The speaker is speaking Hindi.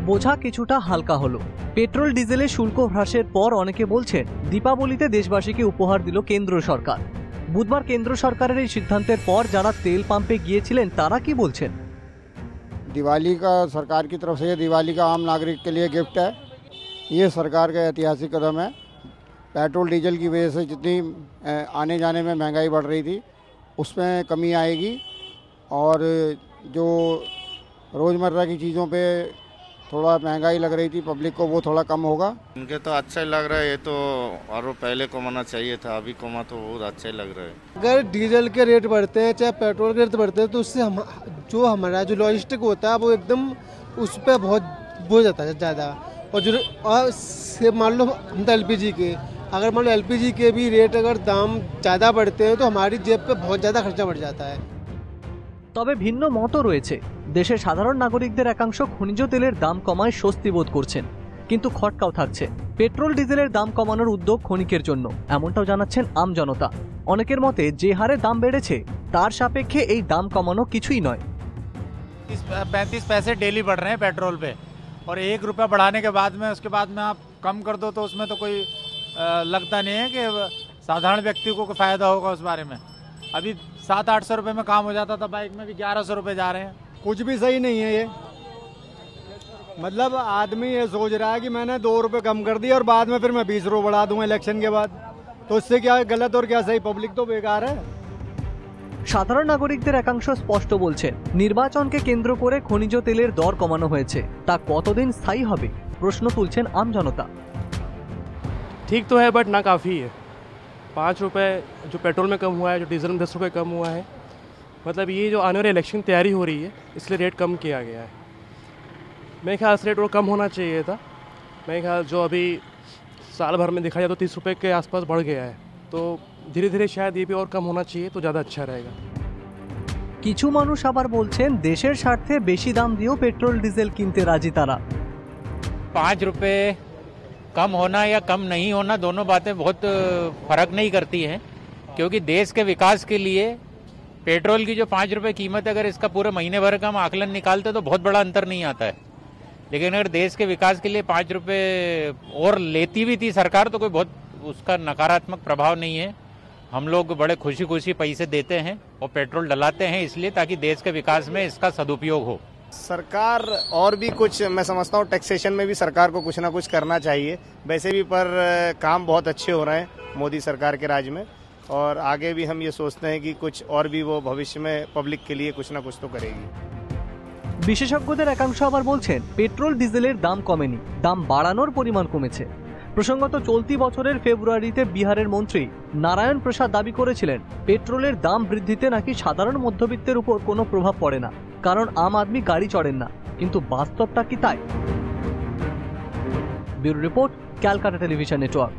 বোঝা কিছুটা হালকা হলো। পেট্রোল ডিজেলের শুল্ক হ্রাসের পর অনেকে বলছেন দীপাবলিতে দেশবাসীকে উপহার দিল কেন্দ্র সরকার। বুধবার কেন্দ্র সরকারের এই সিদ্ধান্তের পর যারা তেল পাম্পে গিয়েছিলেন তারা কি বলছেন? दिवाली का सरकार की तरफ से दिवाली का आम नागरिक के लिए गिफ्ट है। ये सरकार का ऐतिहासिक कदम है। पेट्रोल डीजल की वजह से जितनी आने जाने में महंगाई बढ़ रही थी उसमें कमी आएगी और जो रोज़मर्रा की चीज़ों पे थोड़ा महंगाई लग रही थी पब्लिक को, वो थोड़ा कम होगा। इनके तो अच्छा ही लग रहा है। ये तो और पहले कमाना चाहिए था, अभी कमा तो बहुत अच्छा ही लग रहा है। अगर डीजल के रेट बढ़ते हैं चाहे पेट्रोल के रेट बढ़ते हैं तो उससे हमारा जो लॉजिस्टिक होता है वो एकदम उस पर बहुत बोझ जाता है ज़्यादा। और जो मान लो हम तो एलपीजी के, अगर मान लो एलपीजी के भी रेट अगर दाम ज़्यादा बढ़ते हैं तो हमारी जेब पे बहुत ज़्यादा खर्चा बढ़ जाता है। তবে ভিন্ন মতও রয়েছে। দেশের সাধারণ নাগরিকদের একাংশ খনিজ তেলের দাম কমায় স্বস্তি বোধ করছেন, কিন্তু খটকাও থাকছে। পেট্রোল ডিজেলের দাম কমানোর উদ্যোগ ক্ষণিকের জন্য, এমনটাও জানাচ্ছেন আম জনতা। অনেকের মতে যে হারে দাম বেড়েছে তার সাপেক্ষে এই দাম কমানো কিছুই নয়। 35 पैसे डेली बढ़ रहे हैं पेट्रोल पे, और 1 रुपया बढ़ाने के बाद में उसके बाद में आप कम कर दो तो उसमें तो कोई लगता नहीं है कि साधारण व्यक्ति को फायदा होगा उस बारे में। अभी 700-800 रुपये में काम हो जाता था, बाइक में भी 1100 रुपये जा रहे हैं। कुछ भी सही नहीं है ये। मतलब आदमी ये सोच रहा है कि मैंने 2 रुपये कम कर दिया और बाद में फिर मैं 20 रुपये बढ़ा दूंगा इलेक्शन के बाद, तो इससे क्या गलत और क्या सही? पब्लिक तो बेकार है। সাধারণ নাগরিকদের একাংশ স্পষ্ট বলছেন নির্বাচনকে কেন্দ্র করে খনিজ তেলের দর কমানো হয়েছে, তা কতদিন স্থায়ী হবে প্রশ্ন তুলছেন আম জনতা। ठीक तो है बट ना काफ़ी है। 5 रुपये जो पेट्रोल में कम हुआ है, जो डीजल में 10 रुपये कम हुआ है, मतलब ये जो आने वाली इलेक्शन तैयारी हो रही है इसलिए रेट कम किया गया है। मेरे ख्याल से रेट और कम होना चाहिए था। मेरे ख्याल जो अभी साल भर में देखा जाए तो 30 रुपये के आसपास बढ़ गया है, तो धीरे धीरे शायद ये भी और कम होना चाहिए तो ज़्यादा अच्छा रहेगा। কিছু মানুষ আবার বলছেন দেশের স্বার্থে বেশি দাম দিয়েও পেট্রোল ডিজেল কিনতে রাজি তারা। 5 रुपये कम होना या कम नहीं होना दोनों बातें बहुत फर्क नहीं करती हैं, क्योंकि देश के विकास के लिए पेट्रोल की जो 5 रुपये कीमत है, अगर इसका पूरे महीने भर का हम आकलन निकालते तो बहुत बड़ा अंतर नहीं आता है। लेकिन अगर देश के विकास के लिए 5 रुपये और लेती भी थी सरकार तो कोई बहुत उसका नकारात्मक प्रभाव नहीं है। हम लोग बड़े खुशी खुशी पैसे देते हैं और पेट्रोल डलाते हैं इसलिए ताकि देश के विकास में इसका सदुपयोग हो। सरकार और भी कुछ, मैं समझता हूँ टैक्सेशन में भी सरकार को कुछ ना कुछ करना चाहिए वैसे भी, पर काम बहुत अच्छे हो रहे हैं मोदी सरकार के राज में, और आगे भी हम ये सोचते हैं कि कुछ और भी वो भविष्य में पब्लिक के लिए कुछ ना कुछ तो करेगी। বিশেষজ্ঞদের একাংশ আবার বলছেন পেট্রোল ডিজেলের দাম কমেনি, দাম বাড়ানোর পরিমাণ কমেছে। প্রসঙ্গত চলতি বছরের ফেব্রুয়ারিতে বিহারের মন্ত্রী নারায়ণ প্রসাদ দাবি করেছিলেন পেট্রোলের দাম বৃদ্ধিতে নাকি সাধারণ মধ্যবিত্তের উপর কোনো প্রভাব পড়ে না, কারণ আম আদমি গাড়ি চড়েন না। কিন্তু বাস্তবটা কি তাই? Bureau report, Calcutta television network.